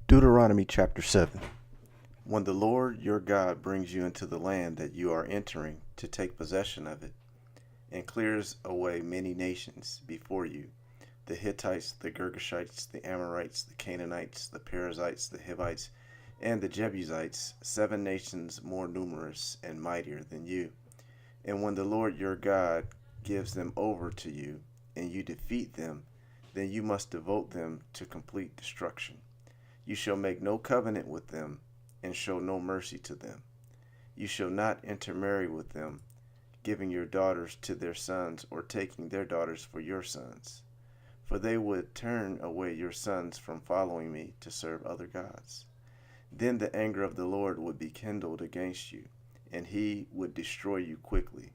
Deuteronomy chapter 7. When the Lord your God brings you into the land that you are entering to take possession of it, and clears away many nations before you, the Hittites, the Girgashites, the Amorites, the Canaanites, the Perizzites, the Hivites, and the Jebusites, 7 nations more numerous and mightier than you. And when the Lord your God gives them over to you, and you defeat them, then you must devote them to complete destruction. You shall make no covenant with them, and show no mercy to them. You shall not intermarry with them, giving your daughters to their sons, or taking their daughters for your sons. For they would turn away your sons from following me to serve other gods. Then the anger of the Lord would be kindled against you, and he would destroy you quickly.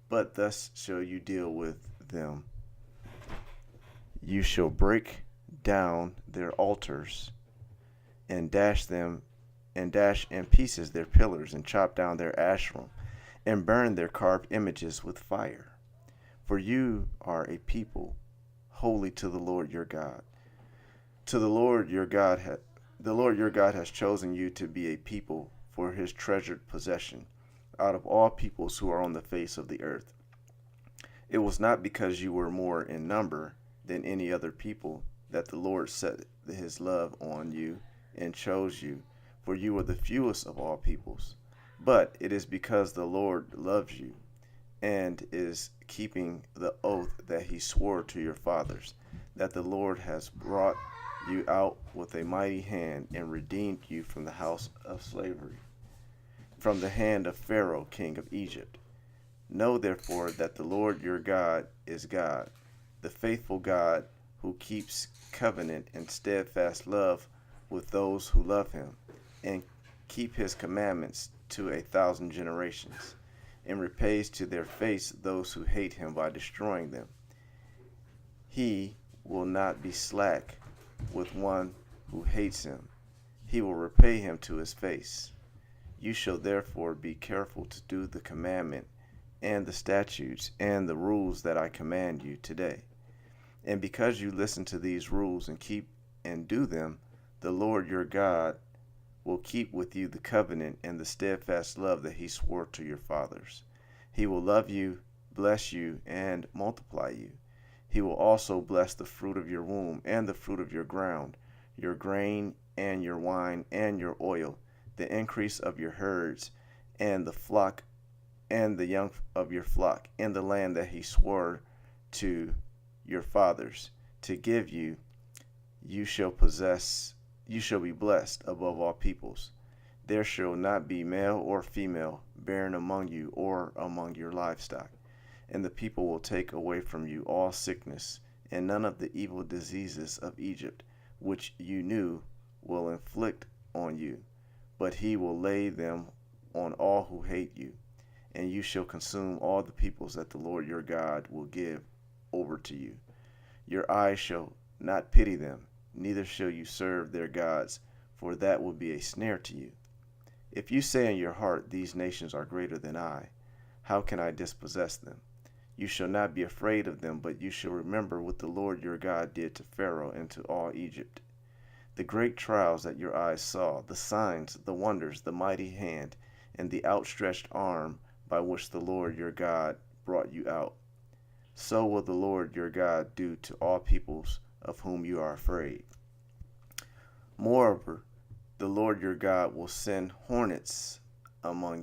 But thus shall you deal with them. You shall break down their altars, and dash in pieces their pillars, and chop down their Asherim, and burn their carved images with fire. For you are a people holy to the Lord your God. To the Lord your God, the Lord your God has chosen you to be a people for his treasured possession out of all peoples who are on the face of the earth. It was not because you were more in number than any other people that the Lord set his love on you and chose you, for you were the fewest of all peoples. But it is because the Lord loves you and is keeping the oath that he swore to your fathers, that the Lord has brought you out with a mighty hand and redeemed you from the house of slavery, from the hand of Pharaoh, king of Egypt. Know therefore that the Lord your God is God, the faithful God who keeps covenant and steadfast love with those who love him, and keep his commandments to 1,000 generations, and repays to their face those who hate him by destroying them. He will not be slack with one who hates him. He will repay him to his face. You shall therefore be careful to do the commandment and the statutes and the rules that I command you today. And because you listen to these rules and keep and do them, the Lord your God will keep with you the covenant and the steadfast love that he swore to your fathers. He will love you, bless you, and multiply you. He will also bless the fruit of your womb and the fruit of your ground, your grain and your wine and your oil, the increase of your herds and the flock and the young of your flock, in the land that he swore to your fathers to give you. You shall possess. You shall be blessed above all peoples. There shall not be male or female barren among you or among your livestock. And the people will take away from you all sickness, and none of the evil diseases of Egypt, which you knew, will inflict on you. But he will lay them on all who hate you. And you shall consume all the peoples that the Lord your God will give over to you. Your eyes shall not pity them, neither shall you serve their gods, for that will be a snare to you. If you say in your heart, these nations are greater than I, how can I dispossess them? You shall not be afraid of them, but you shall remember what the Lord your God did to Pharaoh and to all Egypt, the great trials that your eyes saw, the signs, the wonders, the mighty hand, and the outstretched arm by which the Lord your God brought you out. So will the Lord your God do to all peoples of whom you are afraid. Moreover, the Lord your God will send hornets among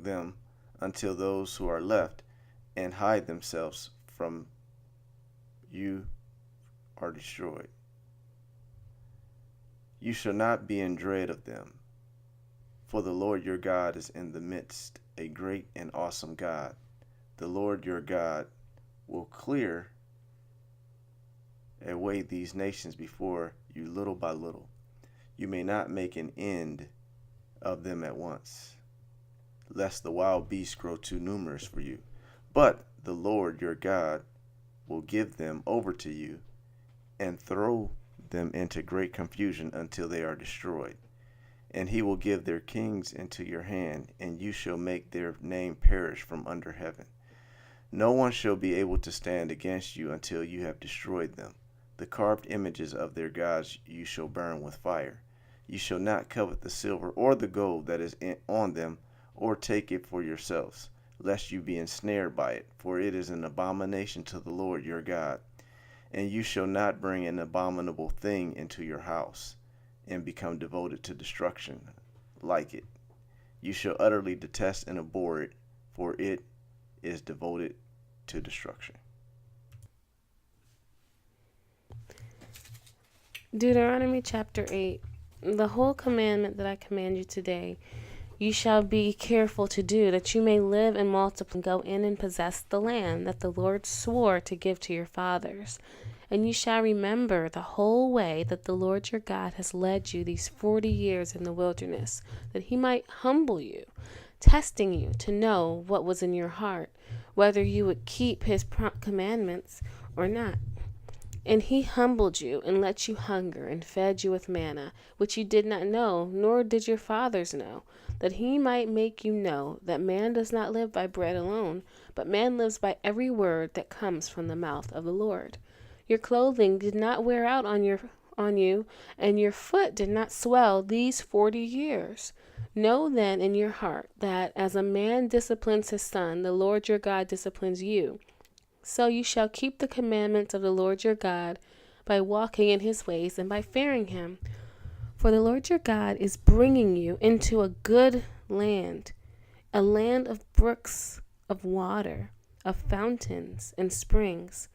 them, until those who are left and hide themselves from you are destroyed. You shall not be in dread of them, for the Lord your God is in the midst, a great and awesome God. The Lord your God will clear away these nations before you little by little. You may not make an end of them at once, lest the wild beasts grow too numerous for you. But the Lord your God will give them over to you, and throw them into great confusion until they are destroyed. And he will give their kings into your hand, and you shall make their name perish from under heaven. No one shall be able to stand against you until you have destroyed them. The carved images of their gods you shall burn with fire. You shall not covet the silver or the gold that is on them, or take it for yourselves, lest you be ensnared by it, for it is an abomination to the Lord your God. And you shall not bring an abominable thing into your house, and become devoted to destruction like it. You shall utterly detest and abhor it, for it is devoted to destruction. Deuteronomy chapter 8. The whole commandment that I command you today, you shall be careful to do, that you may live and multiply and go in and possess the land that the Lord swore to give to your fathers. And you shall remember the whole way that the Lord your God has led you these 40 years in the wilderness, that he might humble you, testing you to know what was in your heart, whether you would keep his commandments or not. And he humbled you and let you hunger and fed you with manna, which you did not know, nor did your fathers know, that he might make you know that man does not live by bread alone, but man lives by every word that comes from the mouth of the Lord. Your clothing did not wear out on you, and your foot did not swell these 40 years. Know then in your heart that as a man disciplines his son, the Lord your God disciplines you. So you shall keep the commandments of the Lord your God by walking in his ways and by fearing him. For the Lord your God is bringing you into a good land, a land of brooks of water, of fountains and springs,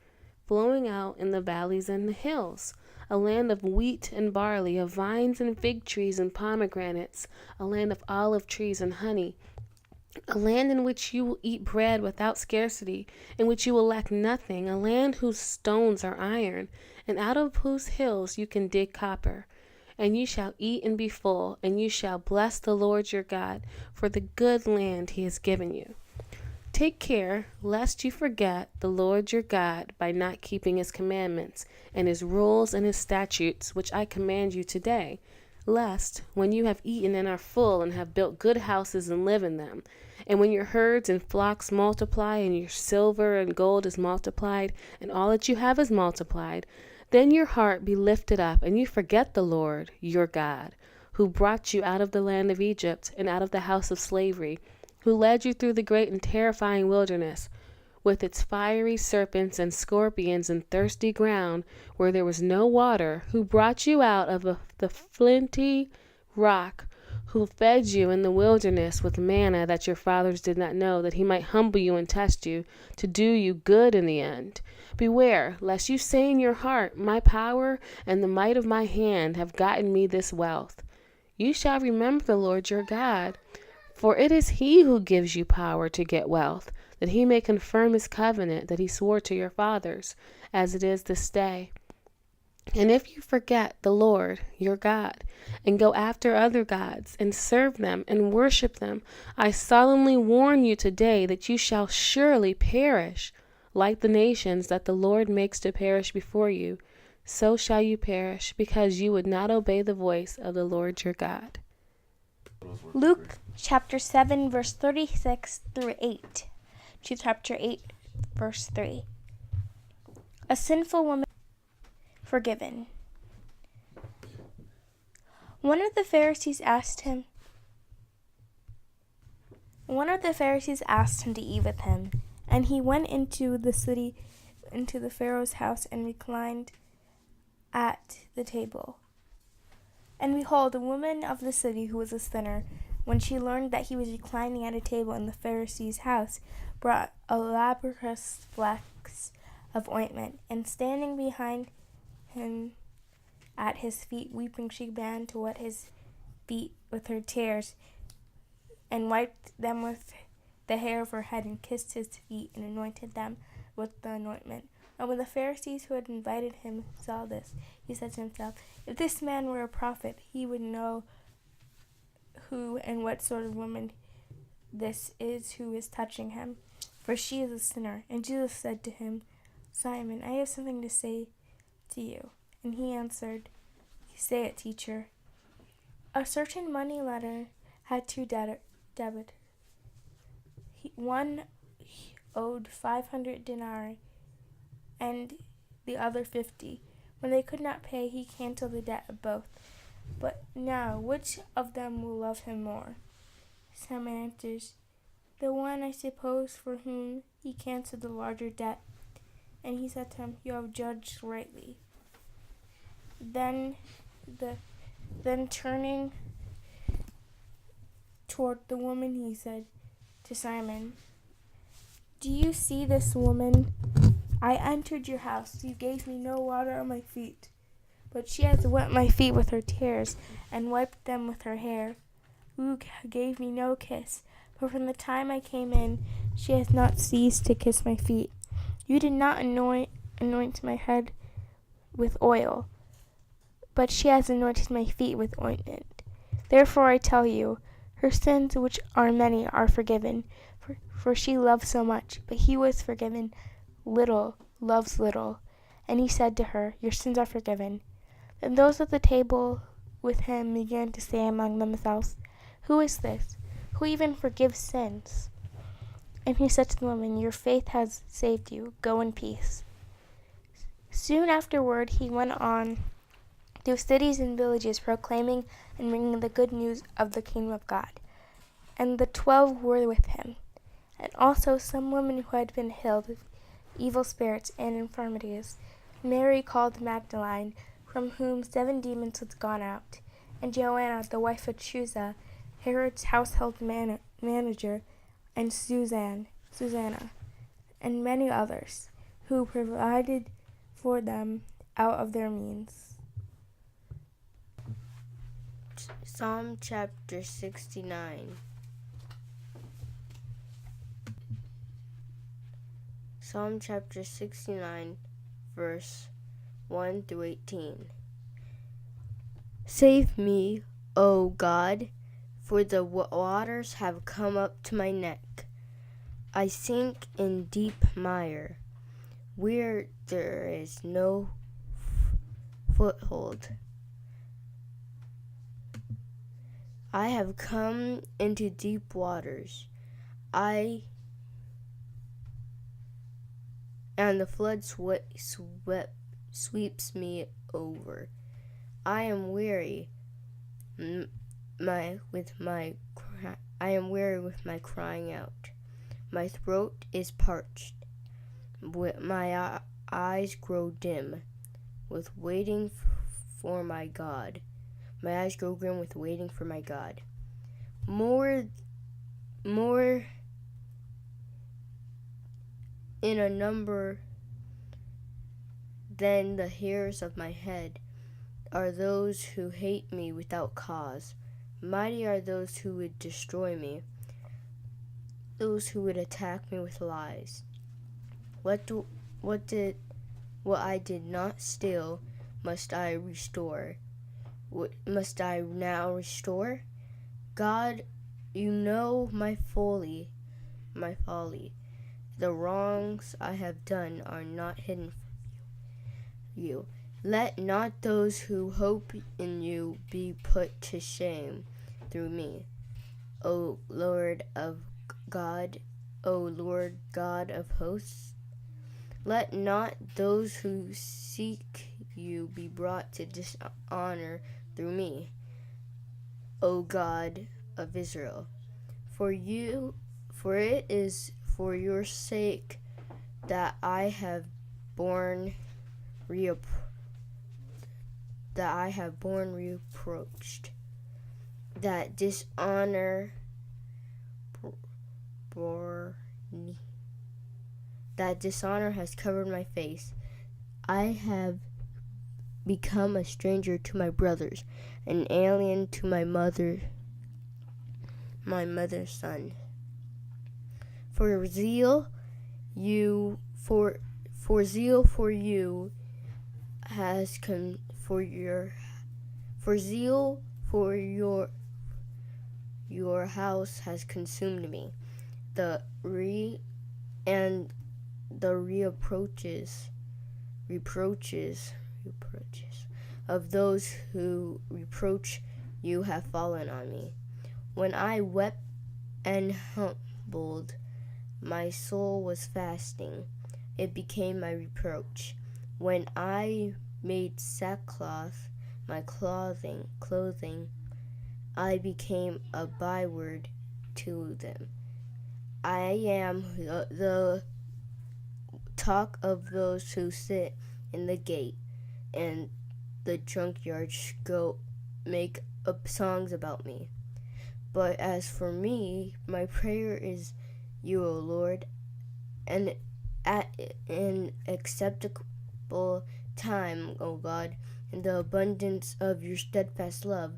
flowing out in the valleys and the hills, a land of wheat and barley, of vines and fig trees and pomegranates, a land of olive trees and honey, a land in which you will eat bread without scarcity, in which you will lack nothing, a land whose stones are iron, and out of whose hills you can dig copper. And you shall eat and be full, and you shall bless the Lord your God for the good land he has given you. Take care lest you forget the Lord your God by not keeping his commandments and his rules and his statutes, which I command you today, lest, when you have eaten and are full and have built good houses and live in them, and when your herds and flocks multiply and your silver and gold is multiplied and all that you have is multiplied, then your heart be lifted up and you forget the Lord your God, who brought you out of the land of Egypt and out of the house of slavery, who led you through the great and terrifying wilderness, with its fiery serpents and scorpions and thirsty ground where there was no water, who brought you out of the flinty rock, who fed you in the wilderness with manna that your fathers did not know, that he might humble you and test you, to do you good in the end. Beware, lest you say in your heart, my power and the might of my hand have gotten me this wealth. You shall remember the Lord your God, for it is he who gives you power to get wealth, that he may confirm his covenant that he swore to your fathers, as it is this day. And if you forget the Lord your God, and go after other gods, and serve them, and worship them, I solemnly warn you today that you shall surely perish, like the nations that the Lord makes to perish before you. So shall you perish, because you would not obey the voice of the Lord your God. Luke chapter 7, verse 36 through 8 to chapter 8, verse 3. A sinful woman forgiven. One of the Pharisees asked him to eat with him, and he went into the Pharaoh's house and reclined at the table. And behold, a woman of the city who was a sinner, when she learned that he was reclining at a table in the Pharisee's house, brought alabaster flask of ointment, and standing behind him at his feet, weeping, she began to wet his feet with her tears, and wiped them with the hair of her head, and kissed his feet, and anointed them with the anointment. And when the Pharisees who had invited him saw this, he said to himself, if this man were a prophet, he would know who and what sort of woman this is who is touching him, for she is a sinner. And Jesus said to him, Simon, I have something to say to you. And he answered, say it, teacher. A certain money lender had two debtors. One owed 500 denarii, and the other 50. When they could not pay, he canceled the debt of both. But now, which of them will love him more? Simon answers, the one, I suppose, for whom he canceled the larger debt. And he said to him, you have judged rightly. Then turning toward the woman, he said to Simon, do you see this woman? I entered your house. You gave me no water on my feet, but she has wet my feet with her tears and wiped them with her hair. You gave me no kiss, but from the time I came in, she has not ceased to kiss my feet. You did not anoint my head with oil, but she has anointed my feet with ointment. Therefore I tell you, her sins, which are many, are forgiven, for she loved so much. But he who was forgiven little loves little. And he said to her, your sins are forgiven. Then those at the table with him began to say among themselves, who is this, who even forgives sins? And he said to the woman, your faith has saved you. Go in peace. Soon afterward he went on through cities and villages, proclaiming and bringing the good news of the kingdom of God. And the 12 were with him, and also some women who had been healed of evil spirits and infirmities, Mary called Magdalene, from whom 7 demons had gone out, and Joanna, the wife of Chuza, Herod's household manager, and Susanna, and many others, who provided for them out of their means. Psalm chapter 69. Psalm chapter 69, verse 1 through 18. Save me, O God, for the waters have come up to my neck. I sink in deep mire, where there is no foothold. I have come into deep waters. And the flood sweeps me over. I am weary with my crying out. My throat is parched. My eyes grow dim with waiting for my God. My eyes grow grim with waiting for my God. More in a number than the hairs of my head are those who hate me without cause. Mighty are those who would destroy me, those who would attack me with lies. What I did not steal must I restore? What must I now restore? God, you know my folly. The wrongs I have done are not hidden from you. Let not those who hope in you be put to shame through me. O Lord God of hosts, let not those who seek you be brought to dishonor through me. O God of Israel, for it is for your sake that I have borne reproached, that dishonor has covered my face. I have become a stranger to my brothers, an alien to my mother's son. For zeal for you has come for your house has consumed me. The reproaches of those who reproach you have fallen on me. When I wept and humbled, my soul was fasting. It became my reproach. When I made sackcloth my clothing. I became a byword to them. I am the talk of those who sit in the gate and the junkyards go make up songs about me. But as for me, my prayer is you, O Lord, and at an acceptable time, O God, in the abundance of your steadfast love.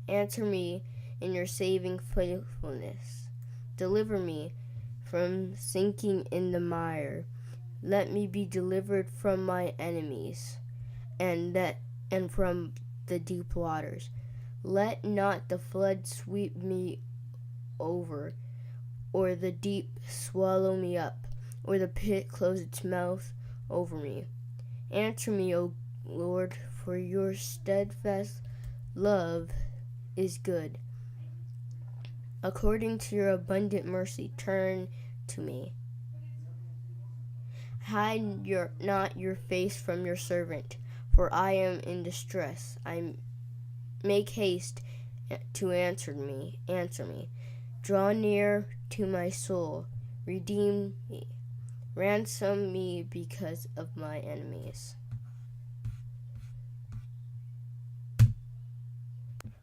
Answer me in your saving faithfulness. Deliver me from sinking in the mire. Let me be delivered from my enemies and from the deep waters. Let not the flood sweep me over, or the deep swallow me up, or the pit close its mouth over me. Answer me, O Lord, for your steadfast love is good. According to your abundant mercy, turn to me. Hide not your face from your servant, for I am in distress. Make haste to answer me. Draw near to my soul. Redeem me. Ransom me because of my enemies.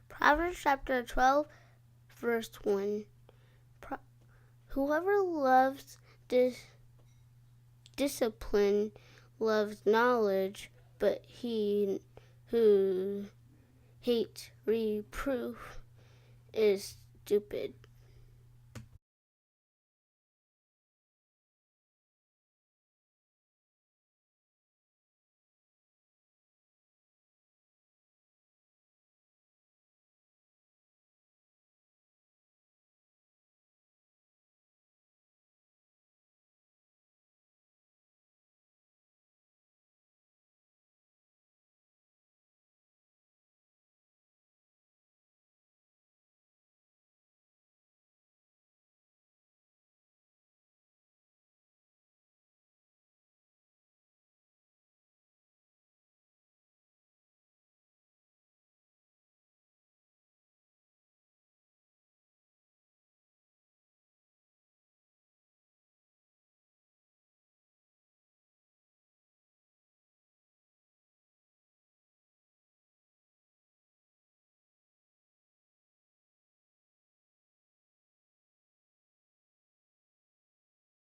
Proverbs chapter 12, verse 1. Whoever loves discipline loves knowledge, but he who hates reproof is stupid.